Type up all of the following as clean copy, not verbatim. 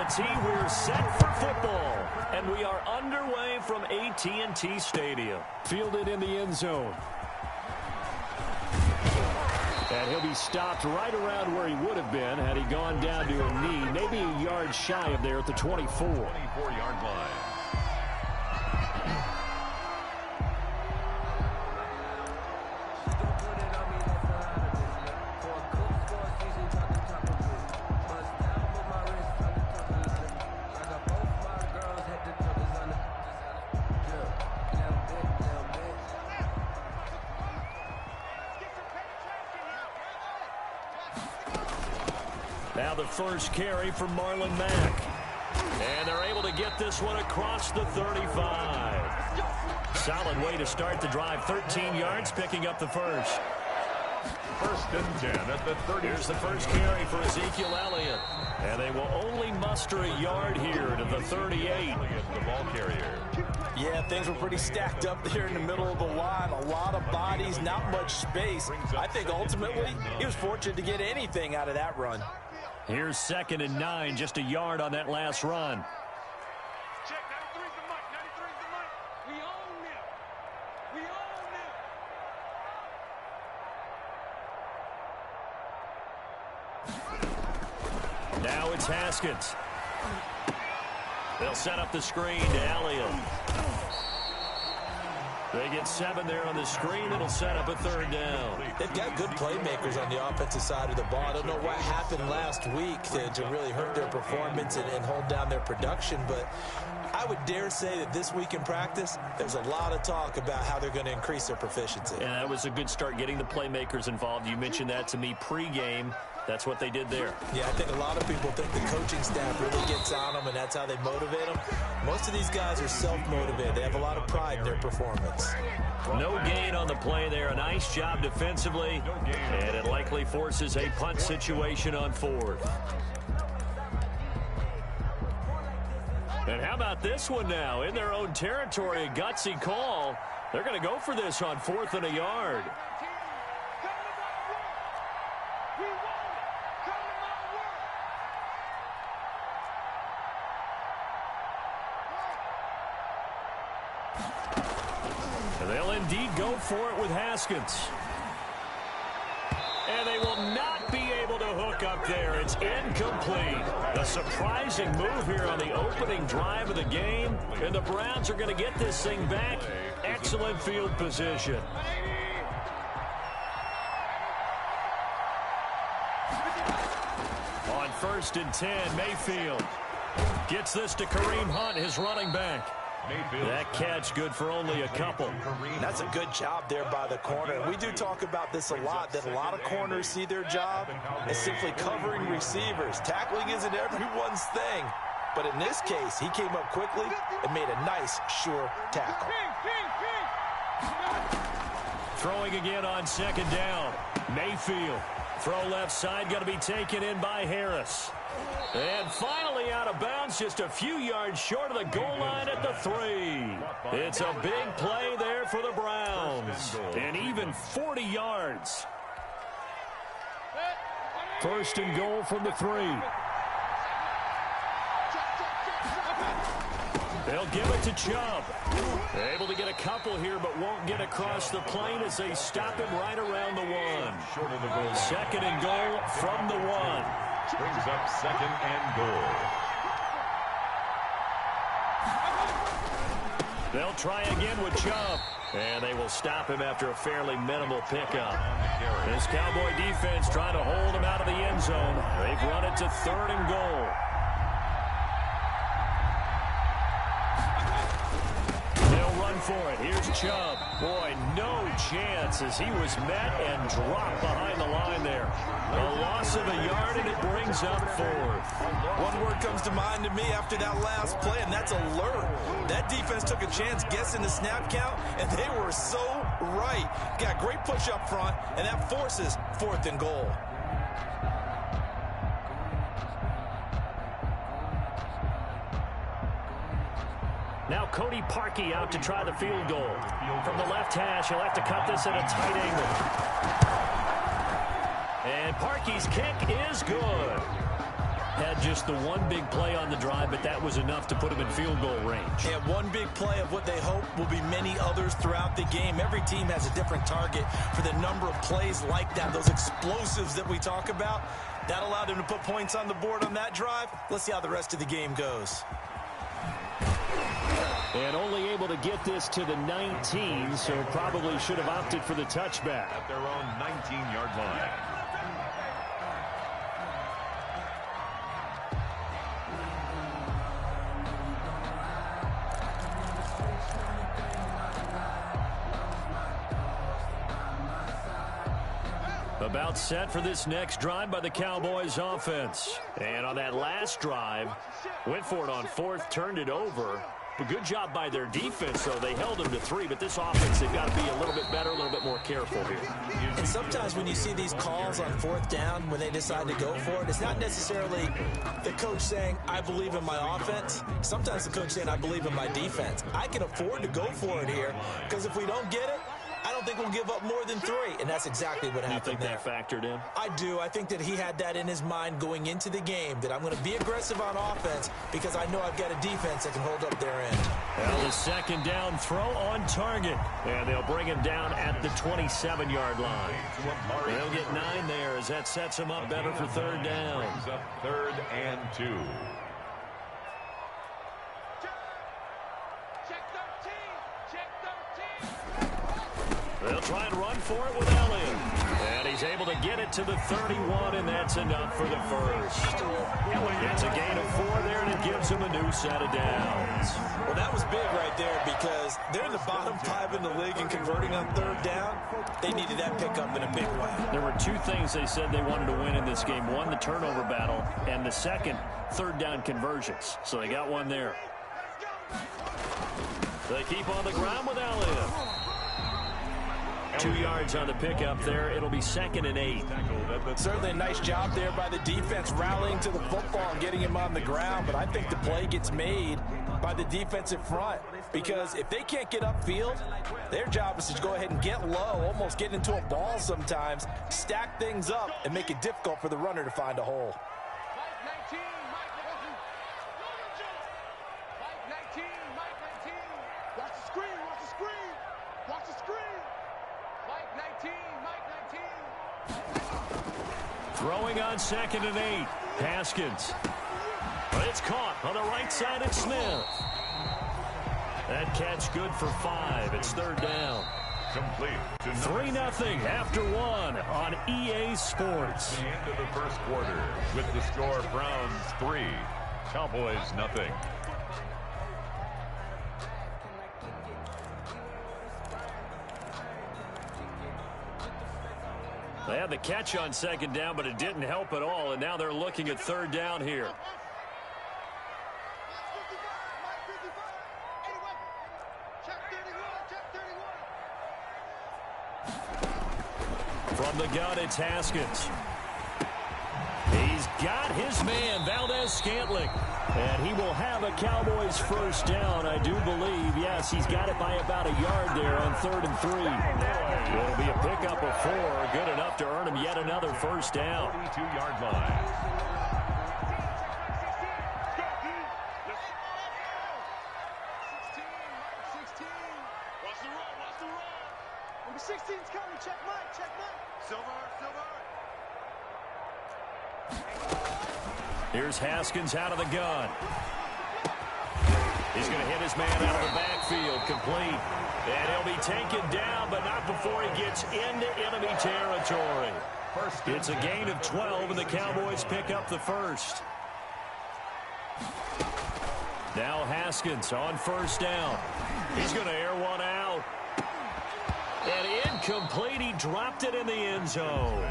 AT&T, we're set for football. And we are underway from AT&T Stadium. Fielded in the end zone. And he'll be stopped right around where he would have been had he gone down to a knee, maybe a yard shy of there at the 24. 24-yard line. Now the first carry for Marlon Mack. And they're able to get this one across the 35. Solid way to start the drive. 13 yards, picking up the first. First and 10 at the 30. Here's the first carry for Ezekiel Elliott. And they will only muster a yard here to the 38. The ball carrier. Yeah, things were pretty stacked up there in the middle of the line. A lot of bodies, not much space. I think ultimately he was fortunate to get anything out of that run. Here's 2nd and 9, just a yard on that last run. Check, 93's the mic, 93's the mic. We own them. We own them. Now it's Haskins. They'll set up the screen to Elliott. They get 7 there on the screen. It'll set up a 3rd down. They've got good playmakers on the offensive side of the ball. I don't know what happened last week to really hurt their performance and hold down their production, but I would dare say that this week in practice, there's a lot of talk about how they're going to increase their proficiency. And that was a good start getting the playmakers involved. You mentioned that to me pregame. That's what they did there. Yeah, I think a lot of people think the coaching staff really gets on them, and that's how they motivate them. Most of these guys are self-motivated. They have a lot of pride in their performance. No gain on the play there. A nice job defensively, and it likely forces a punt situation on 4th. And how about this one now? In their own territory, a gutsy call. They're going to go for this on 4th and a yard. They'll indeed go for it with Haskins. And they will not be able to hook up there. It's incomplete. A surprising move here on the opening drive of the game. And the Browns are going to get this thing back. Excellent field position. On 1st and 10, Mayfield gets this to Kareem Hunt, his running back. That catch good for only a couple. That's a good job there by the corner. We do talk about this a lot, that a lot of corners see their job as simply covering receivers. Tackling isn't everyone's thing. But in this case, he came up quickly and made a nice, sure tackle. Throwing again on 2nd down. Mayfield. Throw left side, going to be taken in by Harris. And finally out of bounds, just a few yards short of the goal line at the 3. It's a big play there for the Browns. And even 40 yards. 1st and goal from the 3. They'll give it to Chubb. Able to get a couple here, but won't get across the plane as they stop him right around the 1. 2nd and goal from the 1. Brings up 2nd and goal. They'll try again with Chubb. And they will stop him after a fairly minimal pickup. This Cowboy defense trying to hold him out of the end zone. They've run it to 3rd and goal. For it. Here's Chubb. Boy, no chance as he was met and dropped behind the line there. A loss of a yard, and it brings up 4th. One word comes to mind to me after that last play, and that's alert. That defense took a chance guessing the snap count, and they were so right. Got great push up front, and that forces 4th and goal. Now Cody Parkey out to try the field goal. From the left hash, he'll have to cut this at a tight angle. And Parkey's kick is good. Had just the one big play on the drive, but that was enough to put him in field goal range. And one big play of what they hope will be many others throughout the game. Every team has a different target for the number of plays like that, those explosives that we talk about. That allowed him to put points on the board on that drive. Let's see how the rest of the game goes. And only able to get this to the 19, so probably should have opted for the touchback. At their own 19-yard line. About set for this next drive by the Cowboys offense. And on that last drive, went for it on fourth, turned it over. But good job by their defense, though. They held them to 3, but this offense, they've got to be a little bit better, a little bit more careful here. And sometimes when you see these calls on fourth down, when they decide to go for it, it's not necessarily the coach saying, I believe in my offense. Sometimes the coach saying, I believe in my defense. I can afford to go for it here, because if we don't get it, I don't think we'll give up more than 3, and that's exactly what happened there. You think that factored in? I do. I think that he had that in his mind going into the game, that I'm going to be aggressive on offense because I know I've got a defense that can hold up their end. Well, the second down throw on target, and they'll bring him down at the 27-yard line. They'll get 9 there as that sets him up better for third down. Brings up 3rd and 2. They'll try and run for it with Elliott. And he's able to get it to the 31, and that's enough for the first. It's a gain of 4 there, and it gives him a new set of downs. Well, that was big right there because they're in the bottom 5 in the league and converting on third down. They needed that pickup in a big way. There were 2 things they said they wanted to win in this game. One, the turnover battle, and the second, third down conversions. So they got one there. They keep on the ground with Elliott. 2 yards on the pickup there. It'll be 2nd and 8. Certainly a nice job there by the defense rallying to the football and getting him on the ground. But I think the play gets made by the defensive front because if they can't get upfield, their job is to go ahead and get low, almost get into a ball sometimes, stack things up, and make it difficult for the runner to find a hole. Throwing on 2nd and 8. Haskins. But it's caught on the right side of Smith. That catch good for 5. It's third down. Complete. 3-0 after 1 on EA Sports. The end of the first quarter with the score Browns 3, Cowboys nothing. They had the catch on 2nd down, but it didn't help at all, and now they're looking at third down here. From the gun, it's Haskins. He's got his man, Valdez-Scantling. And he will have a Cowboys first down, I do believe. Yes, he's got it by about a yard there on 3rd and 3. It'll be a pickup of 4, good enough to earn him yet another first down. 42-yard line. Watch the run. Number 16's coming. Check Mike. Silver. Here's Haskins out of the gun. He's going to hit his man out of the backfield, complete. And he'll be taken down, but not before he gets into enemy territory. It's a gain of 12, and the Cowboys pick up the first. Now Haskins on first down. He's going to air one out. And incomplete. He dropped it in the end zone.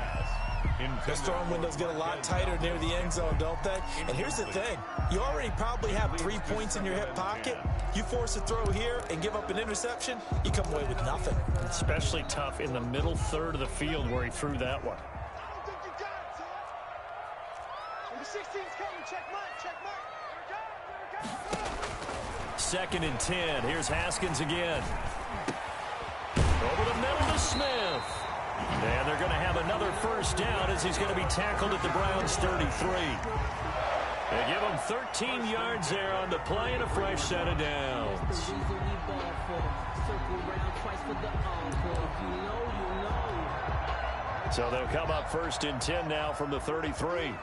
The storm windows get a lot tighter near the end zone, don't they? And here's the thing. You already probably have 3 points in your hip pocket. You force a throw here and give up an interception, you come away with nothing. Especially tough in the middle third of the field where he threw that one. I don't think you got it, son. Number 16's coming. Check Mike. 2nd and 10. Here's Haskins again. Over the middle to Smith. And they're going to have another first down as he's going to be tackled at the Browns' 33. They give him 13 yards there on the play and a fresh set of downs. So they'll come up 1st and 10 now from the 33.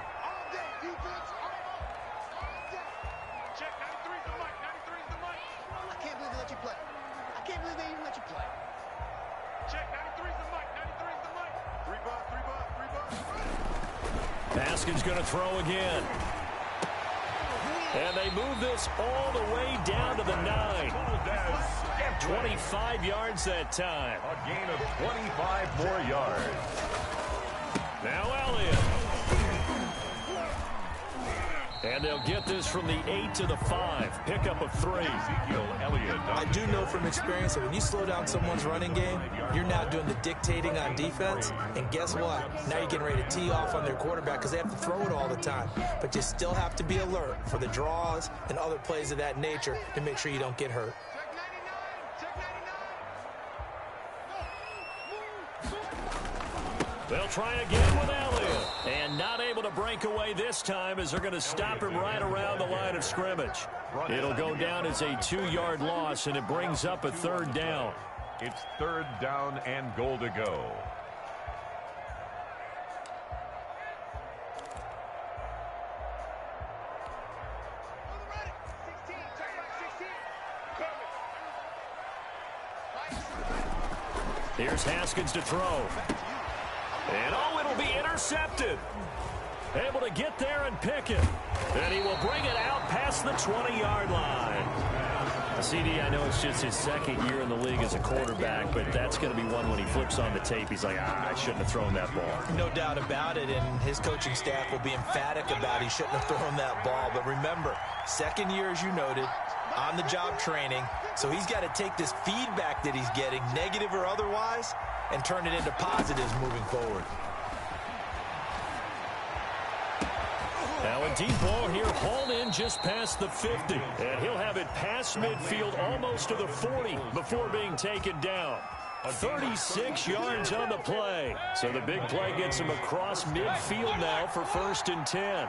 Haskins going to throw again. And they move this all the way down to the 9. 25 yards that time. A gain of 25 more yards. Now Elliott. And they'll get this from the 8 to the 5. Pickup of 3. Ezekiel Elliott. I do know from experience that when you slow down someone's running game, you're now doing the dictating on defense. And guess what? Now you're getting ready to tee off on their quarterback because they have to throw it all the time. But you still have to be alert for the draws and other plays of that nature to make sure you don't get hurt. They'll try again with Elliott. And not able to break away this time as they're going to stop him right around the line of scrimmage. It'll go down as a 2-yard loss, and it brings up a 3rd down. It's 3rd down and goal to go. Here's Haskins to throw. And oh, it'll be intercepted. Able to get there and pick it. And he will bring it out past the 20-yard line. CD, I know it's just his 2nd year in the league as a quarterback, but that's going to be one when he flips on the tape. He's like, I shouldn't have thrown that ball. No doubt about it, and his coaching staff will be emphatic about he shouldn't have thrown that ball. But remember, 2nd year, as you noted, on-the-job training. So he's got to take this feedback that he's getting, negative or otherwise, and turn it into positives moving forward. Now a deep ball here, hauled in just past the 50. And he'll have it past midfield almost to the 40 before being taken down. 36 yards on the play. So the big play gets him across midfield now for 1st and 10.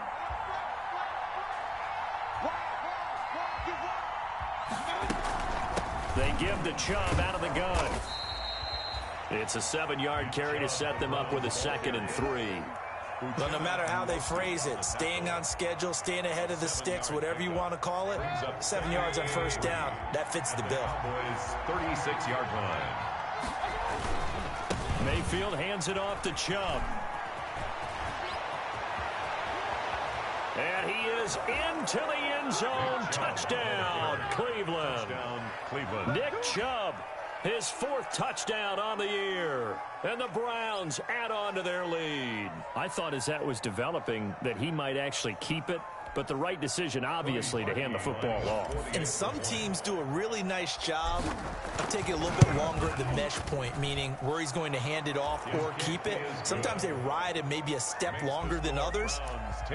They give the Chubb out of the gun. It's a 7-yard carry to set them up with a 2nd and 3. But no matter how they phrase it, staying on schedule, staying ahead of the sticks, whatever you want to call it, 7 yards on 1st down, that fits the bill. Cowboys 36-yard line. Mayfield hands it off to Chubb. And he is into the end zone. Touchdown, Cleveland. Nick Chubb, his 4th touchdown on the year. And the Browns add on to their lead. I thought as that was developing that he might actually keep it, but the right decision, obviously, to hand the football off. And some teams do a really nice job of taking a little bit longer at the mesh point, meaning where he's going to hand it off or keep it. Sometimes they ride it maybe a step longer than others.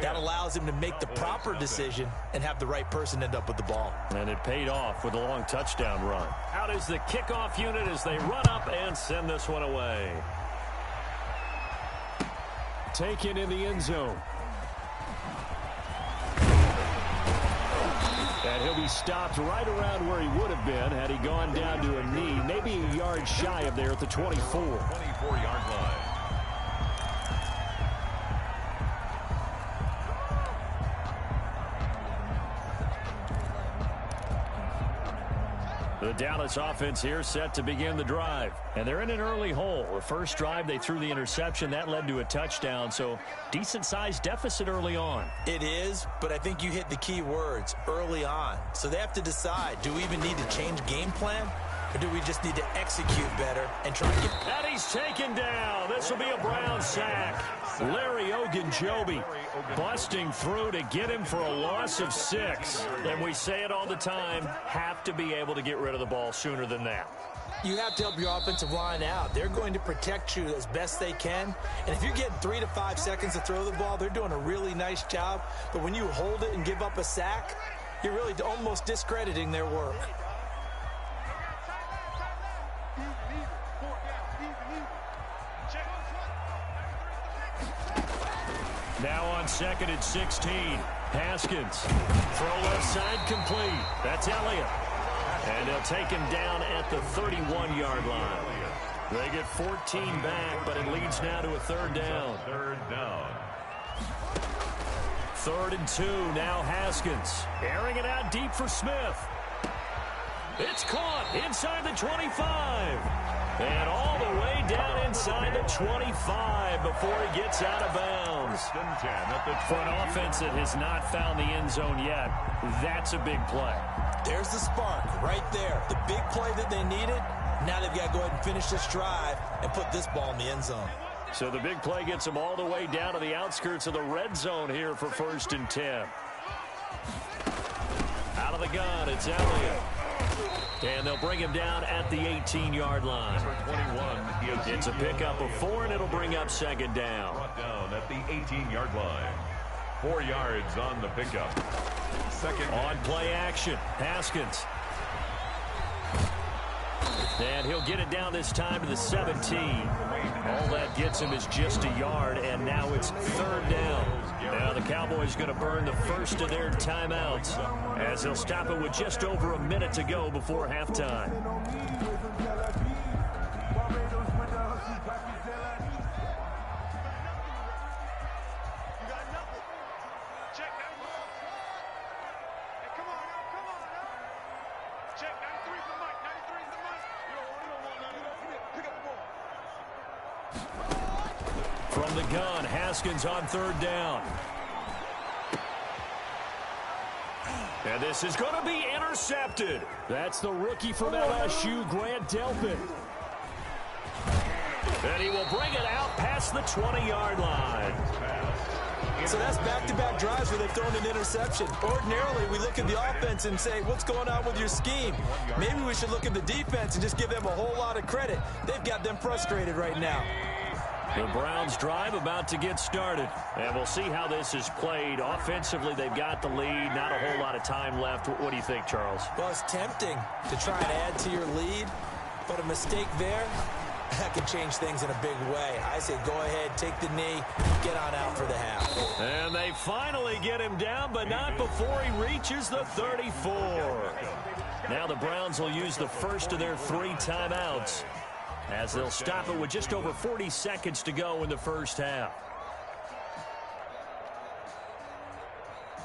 That allows him to make the proper decision and have the right person end up with the ball. And it paid off with a long touchdown run. Out is the kickoff unit as they run up and send this one away. Taken in the end zone. And he'll be stopped right around where he would have been had he gone down to a knee, maybe a yard shy of there at the 24. 24-yard line. The Dallas offense here set to begin the drive. And they're in an early hole. The first drive, they threw the interception. That led to a touchdown. So decent-sized deficit early on. It is, but I think you hit the key words, early on. So they have to decide, do we even need to change game plan? Or do we just need to execute better and try to get... And he's taken down. This will be a Brown sack. Larry Ogunjobi busting through to get him for a loss of 6. And we say it all the time, have to be able to get rid of the ball sooner than that. You have to help your offensive line out. They're going to protect you as best they can. And if you're getting 3 to 5 seconds to throw the ball, they're doing a really nice job. But when you hold it and give up a sack, you're really almost discrediting their work. Now on 2nd and 16. Haskins. Throw left side complete. That's Elliott. And they'll take him down at the 31-yard line. They get 14 back, but it leads now to a third down. Third down. 3rd and 2. Now Haskins. Airing it out deep for Smith. It's caught inside the 25. And all the way down inside the 25 before he gets out of bounds. For an offense that has not found the end zone yet, that's a big play. There's the spark right there. The big play that they needed. Now they've got to go ahead and finish this drive and put this ball in the end zone. So the big play gets them all the way down to the outskirts of the red zone here for 1st and 10. Out of the gun, it's Elliott. And they'll bring him down at the 18-yard line. It's a pickup of 4, and it'll bring up 2nd down. Brought down at the 18-yard line. 4 yards on the pickup. Second. On play action, Haskins. And he'll get it down this time to the 17. All that gets him is just a yard, and now it's 3rd down. Now the Cowboys going to burn the first of their timeouts as they'll stop it with just over a minute to go before halftime. From the gun, Haskins on 3rd down. And this is going to be intercepted. That's the rookie from LSU, Grant Delpit. And he will bring it out past the 20-yard line. So that's back-to-back drives where they've thrown an interception. Ordinarily, we look at the offense and say, what's going on with your scheme? Maybe we should look at the defense and just give them a whole lot of credit. They've got them frustrated right now. The Browns drive about to get started. And we'll see how this is played. Offensively, they've got the lead. Not a whole lot of time left. What do you think, Charles? Well, it's tempting to try and add to your lead, but a mistake there, that could change things in a big way. I say go ahead, take the knee, get on out for the half. And they finally get him down, but not before he reaches the 34. Now the Browns will use the first of their 3 timeouts, as they'll stop it with just over 40 seconds to go in the first half.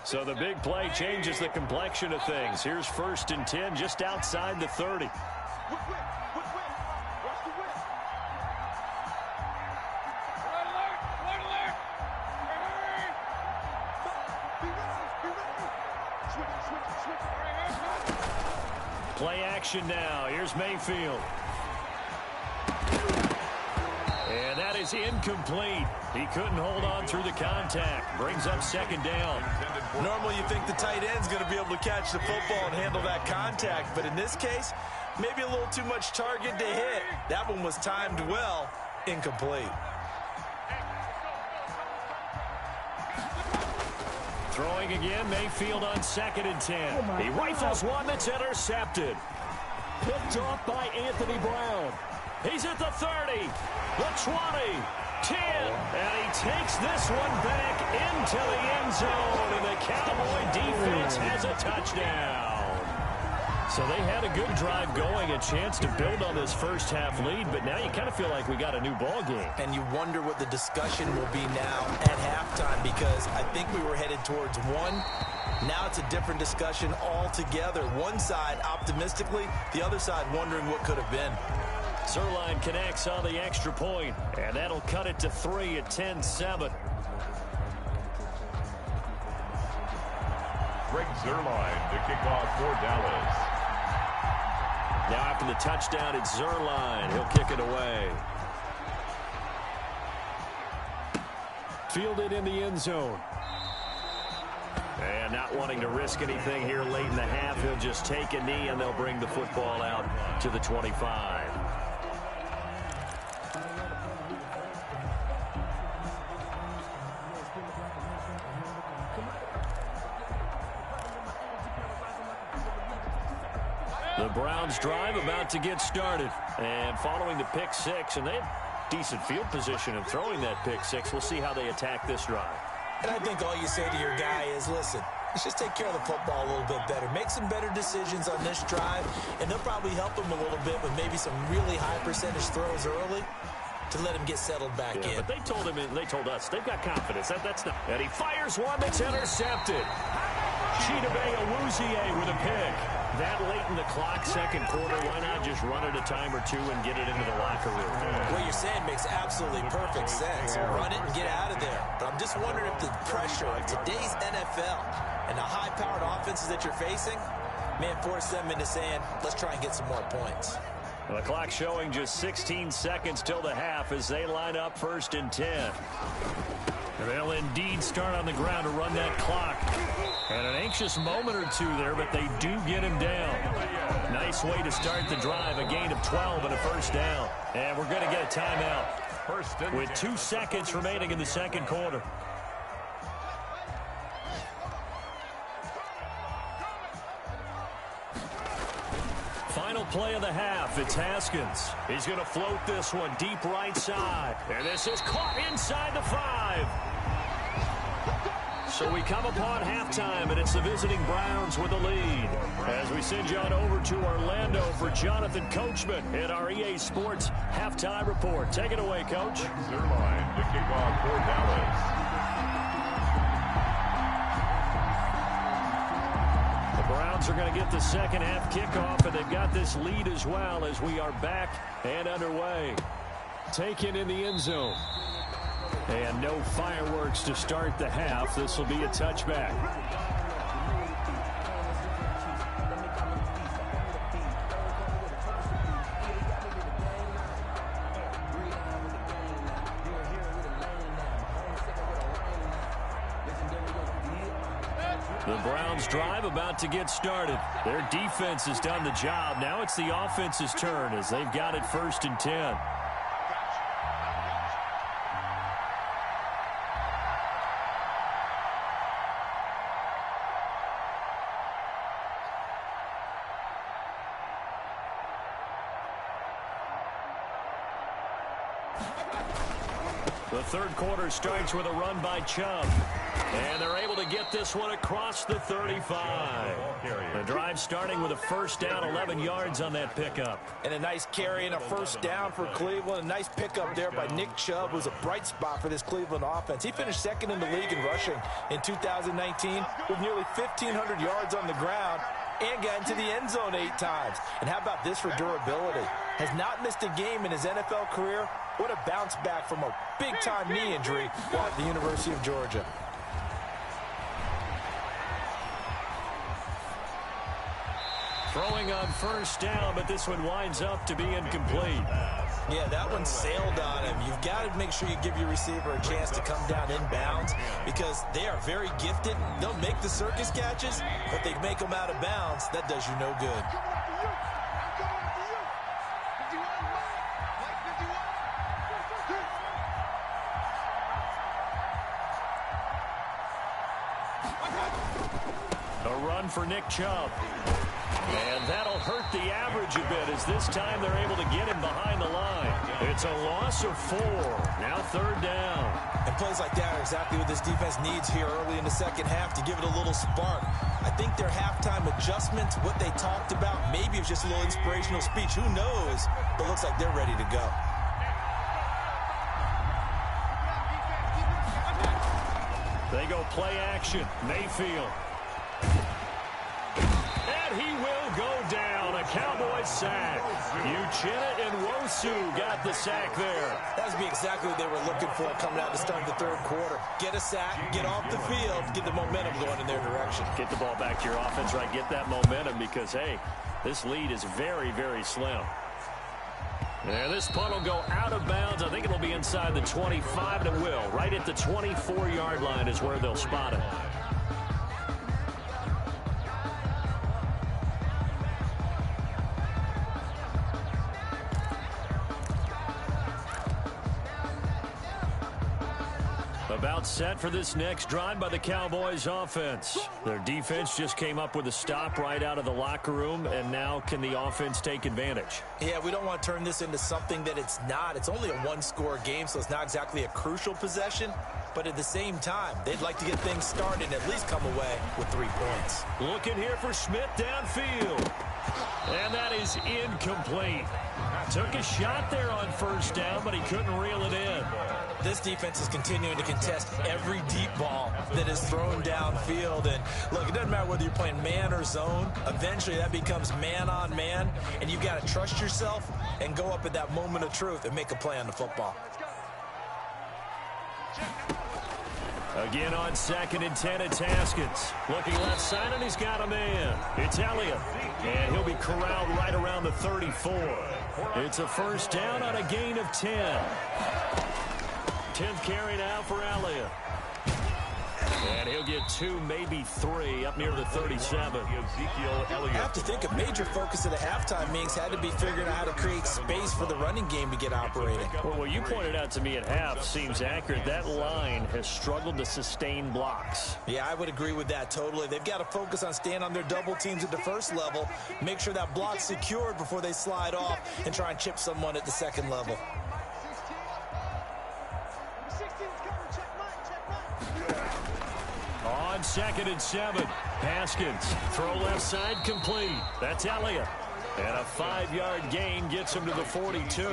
So the big play changes the complexion of things. Here's 1st and 10 just outside the 30. Play action now. Here's Mayfield. And that is incomplete. He couldn't hold on through the contact. Brings up 2nd down. Normally you think the tight end's going to be able to catch the football and handle that contact, but in this case, maybe a little too much target to hit. That one was timed well. Incomplete. Throwing again, Mayfield on 2nd and 10. He rifles one that's intercepted. Picked off by Anthony Brown. He's at the 30, the 20, 10, and he takes this one back into the end zone, and the Cowboy defense has a touchdown. So they had a good drive going, a chance to build on this first half lead, but now you kind of feel like we got a new ball game. And you wonder what the discussion will be now at halftime, because I think we were headed towards one. Now it's a different discussion altogether. One side optimistically, the other side wondering what could have been. Zerline connects on the extra point, and that'll cut it to 3 at 10-7. Greg Zerline to kick off for Dallas. Now after the touchdown, it's Zerline. He'll kick it away. Fielded in the end zone. And not wanting to risk anything here late in the half, he'll just take a knee, and they'll bring the football out to the 25. The Browns drive about to get started. And following the pick six, and they have decent field position in throwing that pick six. We'll see how they attack this drive. And I think all you say to your guy is, listen, let's just take care of the football a little bit better. Make some better decisions on this drive, and they'll probably help him a little bit with maybe some really high percentage throws early to let him get settled back in. But they told him, and they told us, they've got confidence. That's not. And he fires one that's intercepted. Chidobe Awuzie with a pick. That late in the clock, second quarter, why not just run it a time or two and get it into the locker room? What you're saying makes absolutely perfect sense. Run it and get out of there. But I'm just wondering if the pressure of today's NFL and the high-powered offenses that you're facing may force them into saying, let's try and get some more points. The clock showing just 16 seconds till the half as they line up 1st and 10. They'll indeed start on the ground to run that clock. And an anxious moment or two there, but they do get him down. Nice way to start the drive, a gain of 12 and a first down. And we're going to get a timeout with 2 seconds remaining in the second quarter. Final play of the half. It's Haskins. He's going to float this one deep right side. And this is caught inside the 5. So we come upon halftime, and it's the visiting Browns with the lead. As we send you on over to Orlando for Jonathan Coachman in our EA Sports Halftime Report. Take it away, Coach. Zerline to kick off for Dallas. The Browns are going to get the second half kickoff, and they've got this lead as well as we are back and underway. Taken in the end zone. And no fireworks to start the half. This will be a touchback. The Browns drive about to get started. Their defense has done the job. Now it's the offense's turn as they've got it 1st and 10. The third quarter starts with a run by Chubb. And they're able to get this one across the 35. The drive starting with a first down, 11 yards on that pickup. And a nice carry and a first down for Cleveland. A nice pickup there by Nick Chubb, who's a bright spot for this Cleveland offense. He finished second in the league in rushing in 2019 with nearly 1,500 yards on the ground and got into the end zone 8 times. And how about this for durability? Has not missed a game in his NFL career. What a bounce back from a big-time knee injury while at the University of Georgia. Throwing on first down, but this one winds up to be incomplete. Yeah, that one sailed on him. You've got to make sure you give your receiver a chance to come down inbounds because they are very gifted. They'll make the circus catches, but they make them out of bounds. That does you no good. A run for Nick Chubb. And that'll hurt the average a bit as this time they're able to get him behind the line. It's a loss of 4. Now 3rd down. And plays like that are exactly what this defense needs here early in the second half to give it a little spark. I think their halftime adjustments, what they talked about, maybe it was just a little inspirational speech. Who knows? But looks like they're ready to go. They go play action. Mayfield. And he will go down. A Cowboys sack. Uchenna and Nwosu got the sack there. That would be exactly what they were looking for coming out to start the third quarter. Get a sack, get off the field, get the momentum going in their direction. Get the ball back to your offense, right? Get that momentum because, hey, this lead is very, very slim. There, this punt will go out of bounds. I think it'll be inside the 25, and it will. Right at the 24-yard line is where they'll spot it. About set for this next drive by the Cowboys offense. Their defense just came up with a stop right out of the locker room, and now can the offense take advantage? Yeah, we don't want to turn this into something that it's not. It's only a one-score game, so it's not exactly a crucial possession. But at the same time, they'd like to get things started and at least come away with 3 points. Looking here for Smith downfield. And that is incomplete. Took a shot there on first down, but he couldn't reel it in. This defense is continuing to contest every deep ball that is thrown downfield. And look, it doesn't matter whether you're playing man or zone. Eventually, that becomes man on man. And you've got to trust yourself and go up at that moment of truth and make a play on the football. Again on 2nd and 10 at Haskins. Looking left side, and he's got a man. It's Elliott. And he'll be corralled right around the 34. It's a first down on a gain of 10. 10th carry now for Elliott. And he'll get 2, maybe 3, up near the 37. Ezekiel Elliott. I have to think a major focus of the halftime meetings had to be figuring out how to create space for the running game to get operating. Well, what you pointed out to me at half seems accurate. That line has struggled to sustain blocks. Yeah, I would agree with that totally. They've got to focus on staying on their double teams at the first level, make sure that block's secured before they slide off and try and chip someone at the second level. On 2nd and 7, Haskins. Throw left side complete. That's Elliott. And a 5-yard gain gets him to the 42.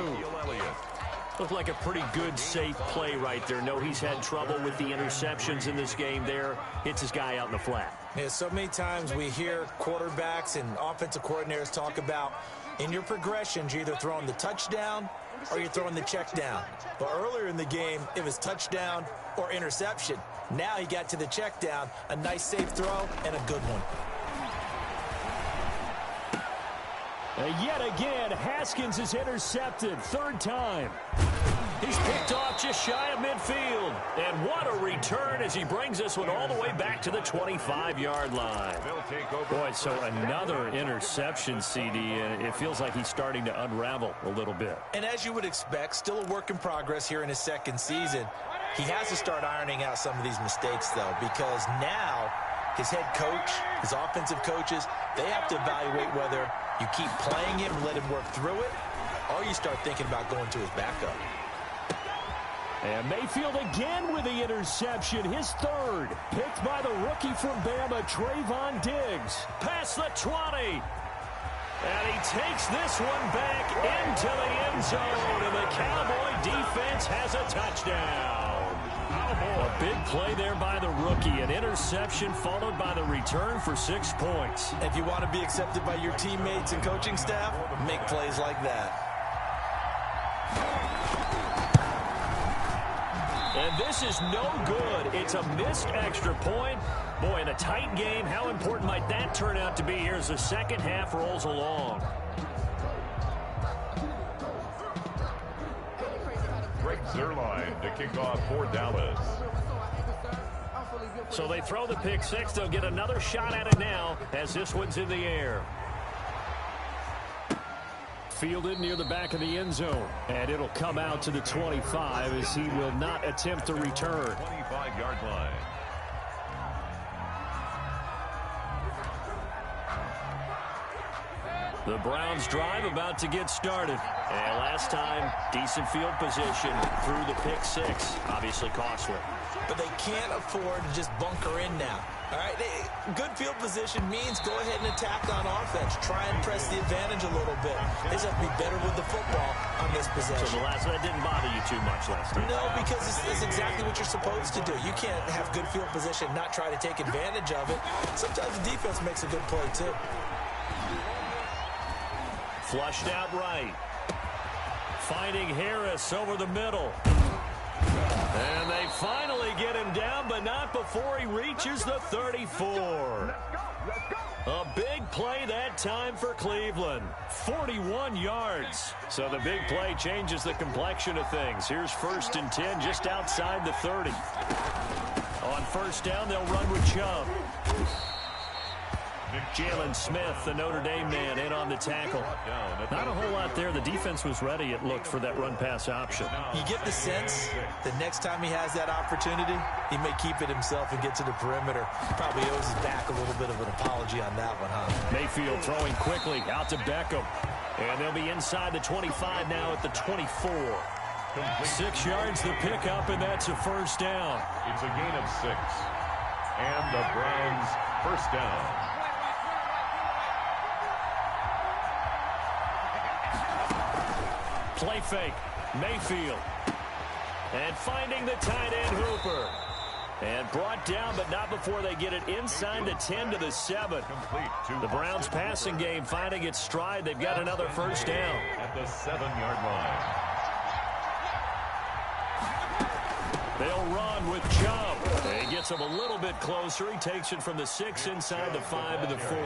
Looked like a pretty good, safe play right there. No, he's had trouble with the interceptions in this game there. Hits his guy out in the flat. Yeah, so many times we hear quarterbacks and offensive coordinators talk about in your progressions, you're either throwing the touchdown or you're throwing the check down. But earlier in the game, it was touchdown or interception. Now he got to the check down, a nice safe throw, and a good one. Yet again, Haskins is intercepted. 3rd time. He's picked off just shy of midfield. And what a return as he brings this one all the way back to the 25-yard line. Boy, so another interception, CD, and it feels like he's starting to unravel a little bit. And as you would expect, still a work in progress here in his 2nd season. He has to start ironing out some of these mistakes, though, because now his head coach, his offensive coaches, they have to evaluate whether you keep playing him and let him work through it, or you start thinking about going to his backup. And Mayfield again with the interception, his 3rd. Picked by the rookie from Bama, Trayvon Diggs. Past the 20. And he takes this one back into the end zone, and the Cowboy defense has a touchdown. A big play there by the rookie. An interception followed by the return for 6 points. If you want to be accepted by your teammates and coaching staff, make plays like that. And this is no good. It's a missed extra point. Boy, in a tight game, how important might that turn out to be here as the second half rolls along? Greg Zuerlein to kick off for Dallas. So they throw the pick 6. They'll get another shot at it now as this one's in the air. Fielded near the back of the end zone. And it'll come out to the 25 as he will not attempt to return. 25-yard line. The Browns drive about to get started. And last time, decent field position through the pick 6. Obviously costly. But they can't afford to just bunker in now. All right, good field position means go ahead and attack on offense. Try and press the advantage a little bit. They just have to be better with the football on this possession. So that didn't bother you too much last time? No, because it's exactly what you're supposed to do. You can't have good field position and not try to take advantage of it. Sometimes the defense makes a good play, too. Flushed out right. Finding Harris over the middle. And they finally get him down, but not before he reaches the 34. A big play that time for Cleveland. 41 yards. So the big play changes the complexion of things. Here's 1st and 10 just outside the 30. On 1st down, they'll run with Chubb. Jalen Smith, the Notre Dame man, in on the tackle. Not a whole lot there. The defense was ready, it looked, for that run-pass option. You get the sense that next time he has that opportunity, he may keep it himself and get to the perimeter. Probably owes his back a little bit of an apology on that one, huh? Mayfield throwing quickly out to Beckham. And they'll be inside the 25 now at the 24. Complete. 6 yards the pickup, and that's a first down. It's a gain of 6. And the Browns first down. Play fake. Mayfield. And finding the tight end Hooper. And brought down, but not before they get it inside the 10 to the 7. The Browns passing game finding its stride. They've got another first down. At the 7-yard line. They'll run with Chubb. He gets him a little bit closer. He takes it from the 6 inside the 5 to the 4.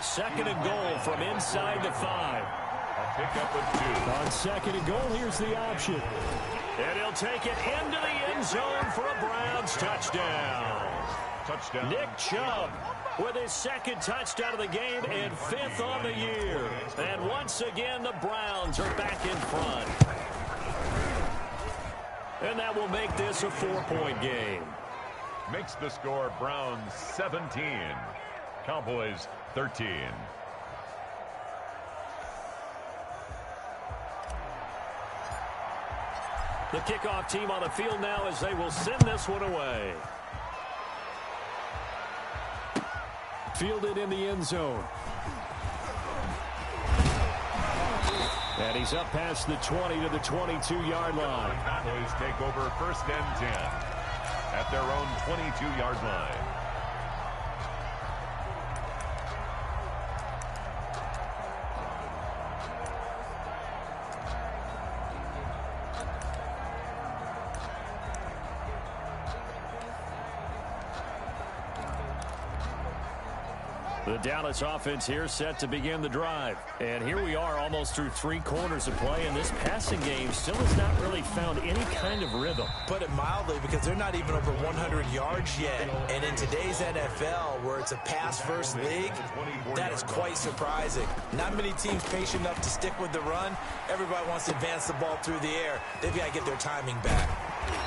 2nd and goal from inside the 5. A pickup of 2. On 2nd and goal, here's the option. And he'll take it into the end zone for a Browns touchdown. Touchdown. Nick Chubb with his 2nd touchdown of the game and 5th on the year. And once again, the Browns are back in front. And that will make this a 4-point game. Makes the score Browns 17. Cowboys 13. The kickoff team on the field now as they will send this one away. Fielded in the end zone. And he's up past the 20 to the 22-yard line. Cowboys take over 1st and 10 at their own 22-yard line. The Dallas offense here set to begin the drive. And here we are almost through 3 quarters of play, and this passing game still has not really found any kind of rhythm. Put it mildly, because they're not even over 100 yards yet. And in today's NFL, where it's a pass-first league, that is quite surprising. Not many teams patient enough to stick with the run. Everybody wants to advance the ball through the air. They've got to get their timing back.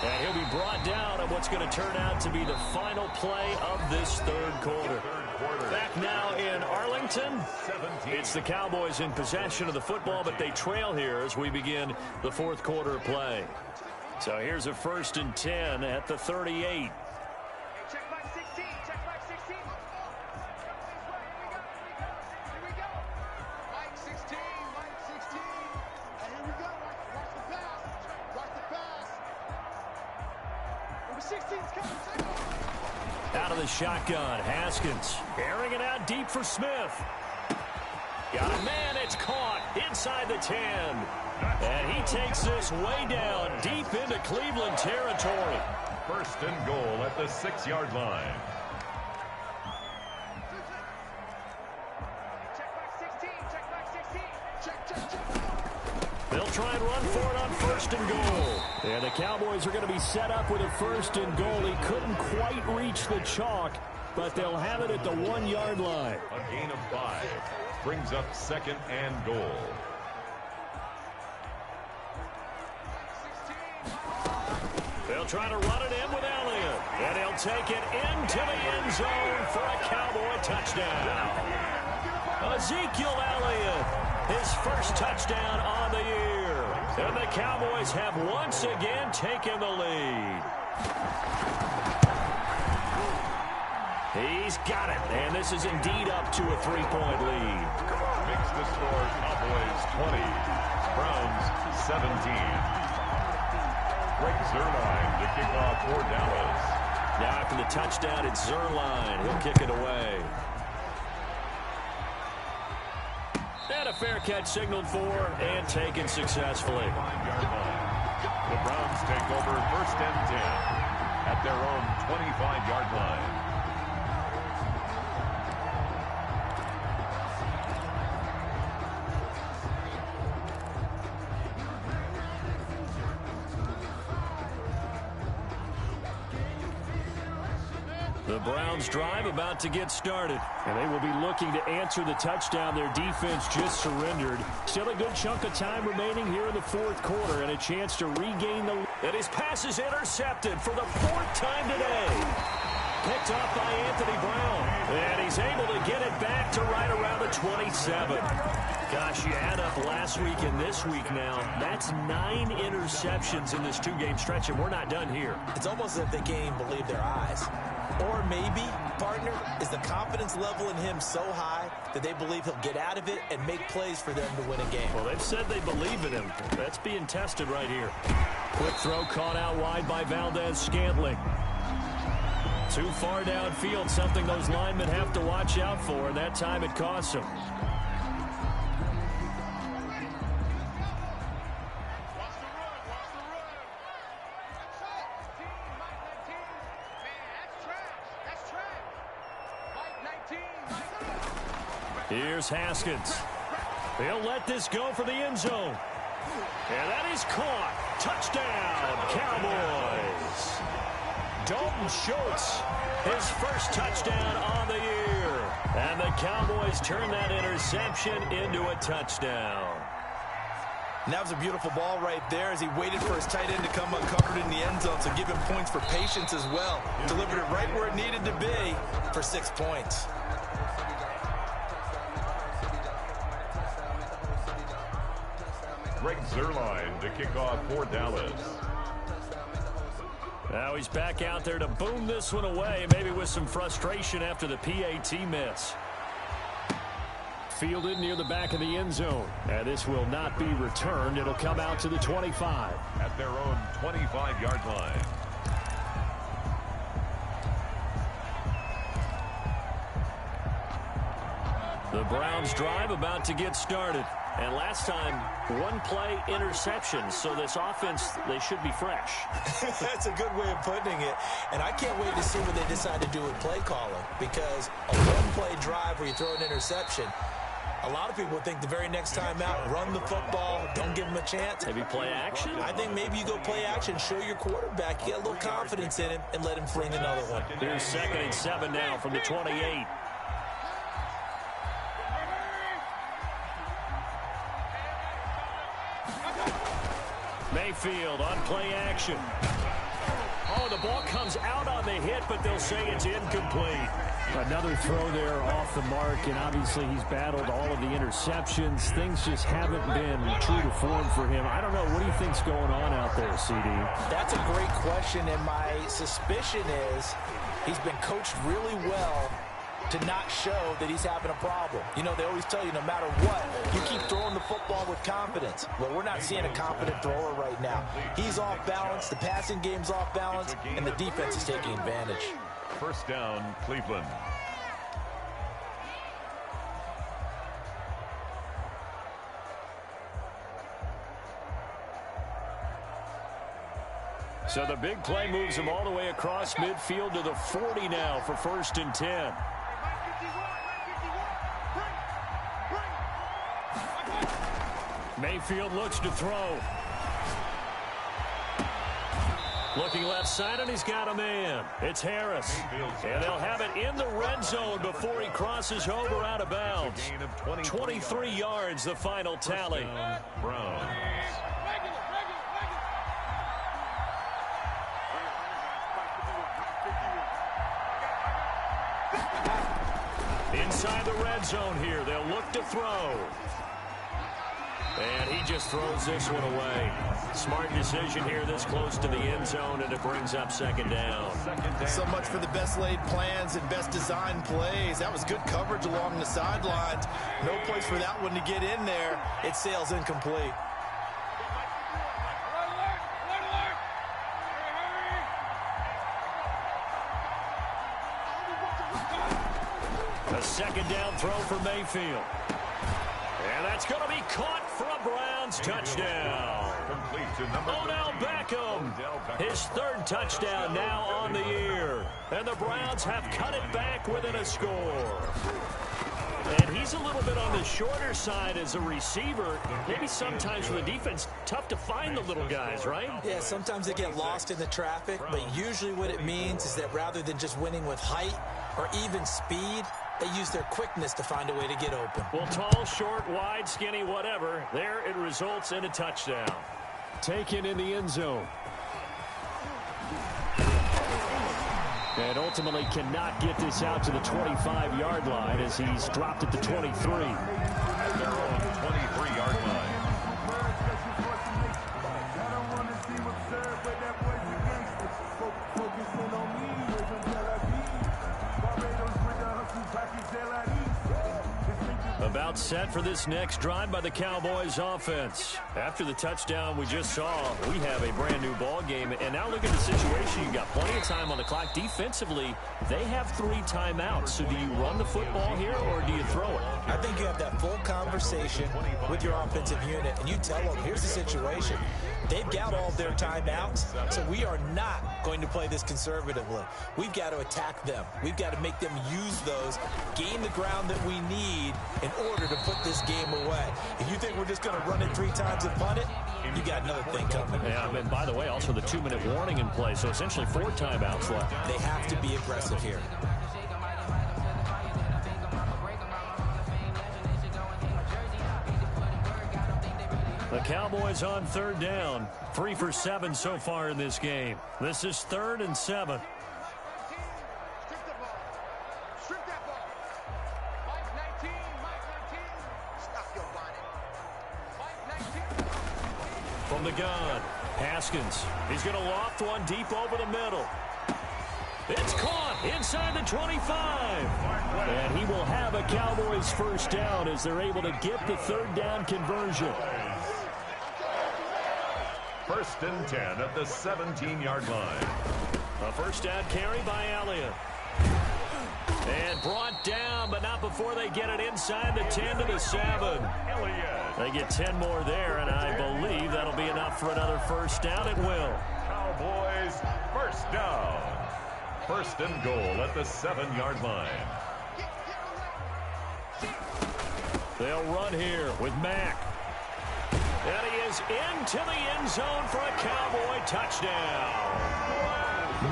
And he'll be brought down on what's going to turn out to be the final play of this 3rd quarter. Back now in Arlington, it's the Cowboys in possession of the football, but they trail here as we begin the 4th quarter of play. So here's a 1st and 10 at the 38. Check back 16. Check back 16. Here we go. Mike 16. Mike 16. And here we go. Watch the pass. Watch the pass. Number 16's coming. Take off. Out of the shotgun, Haskins airing it out deep for Smith. Got a man, it's caught inside the 10. And he takes this way down deep into Cleveland territory. 1st and goal at the 6-yard line. Check back 16. Check back 16. Check. They'll try and run for it on 1st and goal. And the Cowboys are going to be set up with a 1st and goal. He couldn't quite reach the chalk, but they'll have it at the 1-yard line. A gain of 5 brings up 2nd and goal. They'll try to run it in with Elliott. And he'll take it into the end zone for a Cowboy touchdown. Ezekiel Elliott, his 1st touchdown on the year. And the Cowboys have once again taken the lead. He's got it. And this is indeed up to a 3-point lead. Makes the score Cowboys 20. Browns 17. Greg Zuerlein to kick off for Dallas. Now after the touchdown, it's Zuerlein. He'll kick it away. And a fair catch signaled for and taken successfully. 5-yard line. The Browns take over 1st and 10 at their own 25-yard line. The Browns drive about to get started. And they will be looking to answer the touchdown their defense just surrendered. Still a good chunk of time remaining here in the 4th quarter and a chance to regain the lead. And his pass is intercepted for the 4th time today. picked off by Anthony Brown. And he's able to get it back to right around the 27. Gosh, you add up last week and this week now. That's 9 interceptions in this 2-game stretch, and we're not done here. It's almost as if they can't even believe their eyes. Or maybe, partner, is the confidence level in him so high that they believe he'll get out of it and make plays for them to win a game. Well, they've said they believe in him. That's being tested right here. Quick throw caught out wide by Valdez-Scantling. Too far downfield, something those linemen have to watch out for, and that time it costs them. Here's Haskins. He'll let this go for the end zone. And that is caught. Touchdown, Cowboys. Dalton Schultz, his first touchdown on the year. And the Cowboys turn that interception into a touchdown. And that was a beautiful ball right there as he waited for his tight end to come uncovered in the end zone, so give him points for patience as well. Delivered it right where it needed to be for 6 points. Greg Zuerlein to kick off for Dallas. Now he's back out there to boom this one away, maybe with some frustration after the PAT miss. Fielded near the back of the end zone. And this will not be returned. It'll come out to the 25. At their own 25-yard line. The Browns drive about to get started. And last time, 1-play interception. So this offense, they should be fresh. That's a good way of putting it. And I can't wait to see what they decide to do with play calling. Because a 1-play drive where you throw an interception, a lot of people think the very next time out, run the football, don't give them a chance. Maybe play action? I think maybe you go play action, show your quarterback, you get a little confidence in him, and let him fling another one. Here's 2nd and 7 now from the 28. Mayfield on play action. Oh, the ball comes out on the hit, but they'll say it's incomplete. Another throw there off the mark, and obviously he's battled all of the interceptions. Things just haven't been true to form for him. I don't know. What do you think's going on out there, CD? That's a great question, and my suspicion is he's been coached really well to not show that he's having a problem. You know, they always tell you no matter what, you keep throwing the football with confidence. Well, we're not seeing a confident thrower right now. He's off balance, the passing game's off balance, and the defense is taking advantage. First down, Cleveland. So the big play moves him all the way across midfield to the 40 now for 1st and 10. Mayfield looks to throw. Looking left side, and he's got a man. It's Harris. And they'll have it in the red zone before he crosses over out of bounds. 23 yards, the final tally. Browns. Inside the red zone here, they'll look to throw. And he just throws this one away. Smart decision here this close to the end zone, and it brings up 2nd down. So much for the best laid plans and best designed plays. That was good coverage along the sidelines. No place for that one to get in there. It sails incomplete. A 2nd down throw for Mayfield. And that's going to be caught for a Browns touchdown. Odell Beckham, his 3rd touchdown now on the year. And the Browns have cut it back within a score. And he's a little bit on the shorter side as a receiver. Maybe sometimes for the defense, tough to find the little guys, right? Yeah, sometimes they get lost in the traffic, but usually what it means is that rather than just winning with height or even speed, they use their quickness to find a way to get open. Well, tall, short, wide, skinny, whatever. There it results in a touchdown. Taken in the end zone. And ultimately cannot get this out to the 25-yard line as he's dropped it to 23. At their own 23-yard line. About set for this next drive by the Cowboys offense. After the touchdown we just saw, we have a brand new ball game. And now look at the situation. You've got plenty of time on the clock. Defensively, they have 3 timeouts. So do you run the football here or do you throw it? I think you have that full conversation with your offensive unit, and you tell them, here's the situation. They've got all of their timeouts, so we are not going to play this conservatively. We've got to attack them. We've got to make them use those, gain the ground that we need in order to put this game away. If you think we're just going to run it 3 times and punt it, you got another thing coming. Yeah, and by the way, also the 2-minute warning in play, so essentially 4 timeouts left. They have to be aggressive here. The Cowboys on 3rd down. 3 for 7 so far in this game. This is 3rd and 7. Strip the ball. Strip that ball. Mike 19. Mike 19. Stop your bonnet. Mike 19. From the gun, Haskins. He's going to loft one deep over the middle. It's caught inside the 25. And he will have a Cowboys first down as they're able to get the 3rd down conversion. 1st and 10 at the 17-yard line. A first down carry by Elliott. And brought down, but not before they get it inside the 10 to the 7. They get 10 more there, and I believe that'll be enough for another first down. It will. Cowboys first down. 1st and goal at the 7-yard line. They'll run here with Mack. And he is into the end zone for a Cowboy touchdown.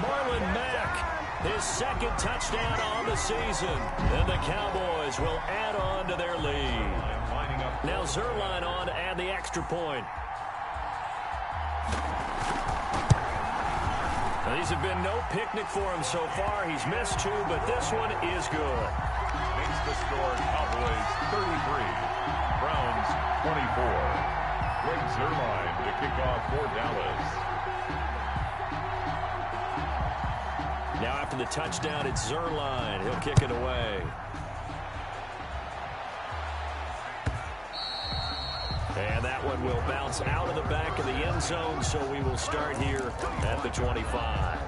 Marlon Mack, his 2nd touchdown on the season. And the Cowboys will add on to their lead. Now Zerline on to add the extra point. Now, these have been no picnic for him so far. He's missed 2, but this one is good. Makes the score Cowboys 33, Browns 24. Greg Zerline to kick off for Dallas. Now after the touchdown, it's Zerline. He'll kick it away. And that one will bounce out of the back of the end zone, so we will start here at the 25.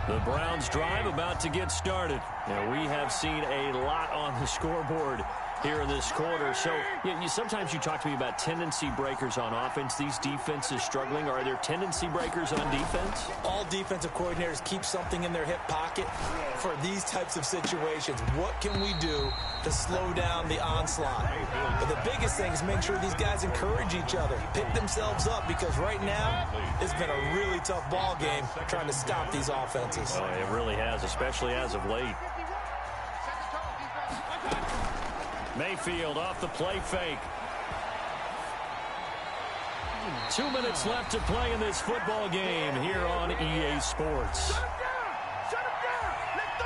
The Browns drive about to get started. Now, we have seen a lot on the scoreboard here in this quarter. So sometimes you talk to me about tendency breakers on offense. These defenses struggling. Are there tendency breakers on defense? All defensive coordinators keep something in their hip pocket for these types of situations. What can we do to slow down the onslaught? But the biggest thing is make sure these guys encourage each other, pick themselves up, because right now it's been a really tough ball game trying to stop these offenses. Oh, it really has, especially as of late. Mayfield off the play fake. 2 minutes left to play in this football game here on EA Sports. Shut him down! Let's do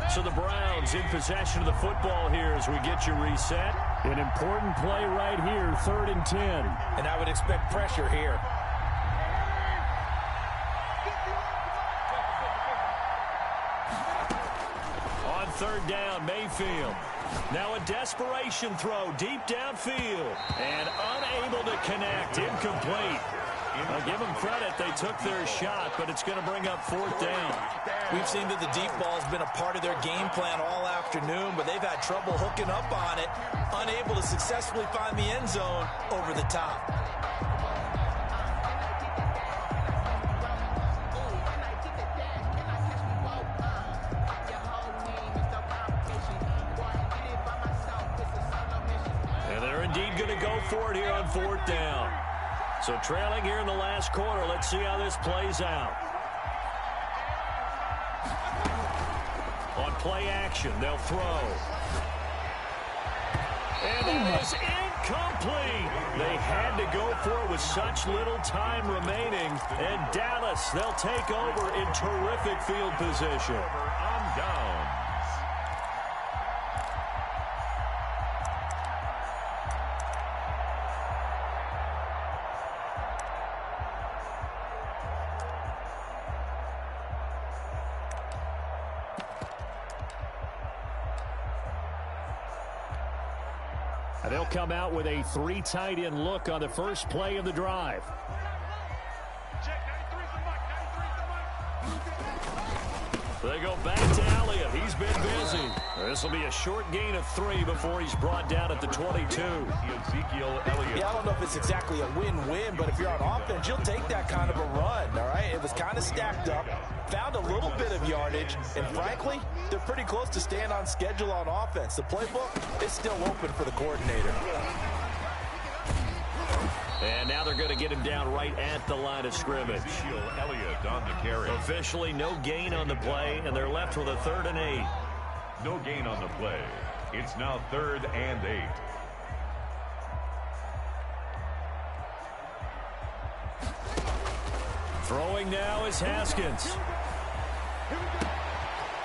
this! So the Browns in possession of the football here as we get you reset. An important play right here, 3rd and 10. And I would expect pressure here. On 3rd down, Mayfield. Now a desperation throw deep downfield. And unable to connect. Incomplete. I'll give them credit. They took their shot, but it's going to bring up 4th down. We've seen that the deep ball has been a part of their game plan all afternoon, but they've had trouble hooking up on it, unable to successfully find the end zone over the top. And they're indeed going to go for it here on 4th down. So trailing here in the last quarter. Let's see how this plays out. On play action, they'll throw. And that is incomplete. They had to go for it with such little time remaining. And Dallas, they'll take over in terrific field position. On downs. They'll come out with a 3 tight end look on the first play of the drive. They go back to Elliott. He's been busy. This will be a short gain of 3 before he's brought down at the 22. Ezekiel Elliott. Yeah, I don't know if it's exactly a win-win, but if you're on offense, you'll take that kind of a run, all right? It was kind of stacked up, found a little bit of yardage, and frankly, they're pretty close to staying on schedule on offense. The playbook is still open for the coordinator. And now they're going to get him down right at the line of scrimmage. Ezekiel Elliott on the carry. Officially no gain on the play, and they're left with a 3rd and 8. No gain on the play. It's now 3rd and 8. Throwing now is Haskins.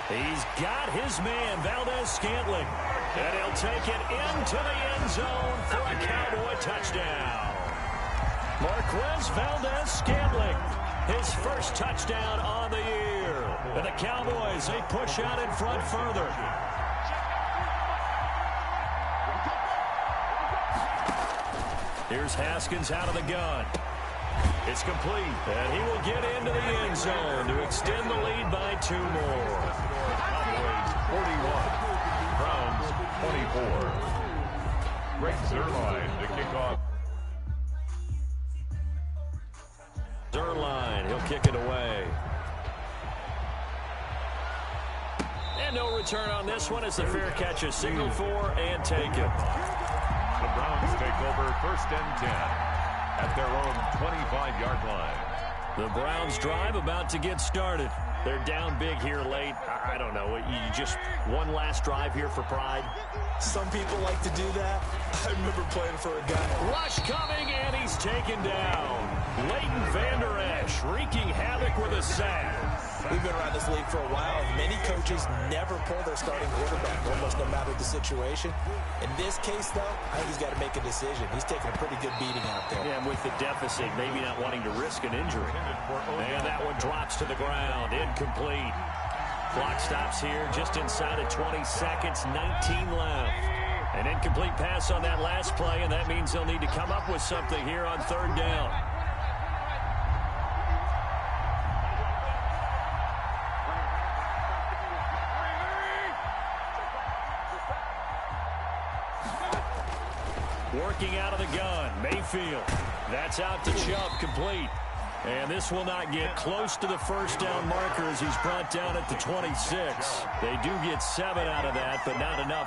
He's got his man, Valdez-Scantling. And he'll take it into the end zone for a Cowboy touchdown. Marquez Valdez-Scantling, his first touchdown on the year. And the Cowboys, they push out in front further. Here's Haskins out of the gun. It's complete, and he will get into the end zone to extend the lead by 2 more. Cowboys 41, Browns 24. Greg Zuerlein to kick off. Zuerlein, he'll kick it away. And no return on this one as the fair catch is signaled for and taken. The Browns take over 1st and 10 at their own 25-yard line. The Browns drive about to get started. They're down big here late. I don't know. You just one last drive here for pride. Some people like to do that. I remember playing for a guy. Rush coming, and he's taken down. Leighton Vander Esch wreaking havoc with a sack. We've been around this league for a while, and many coaches never pull their starting quarterback, almost no matter the situation. In this case, though, I think he's got to make a decision. He's taking a pretty good beating out there. Yeah, and with the deficit, maybe not wanting to risk an injury. And that one drops to the ground, incomplete. Clock stops here just inside of 20 seconds, 19 left. An incomplete pass on that last play, and that means they'll need to come up with something here on 3rd down. Working out of the gun, Mayfield. That's out to Chubb, complete. And this will not get close to the 1st down marker as he's brought down at the 26. They do get 7 out of that, but not enough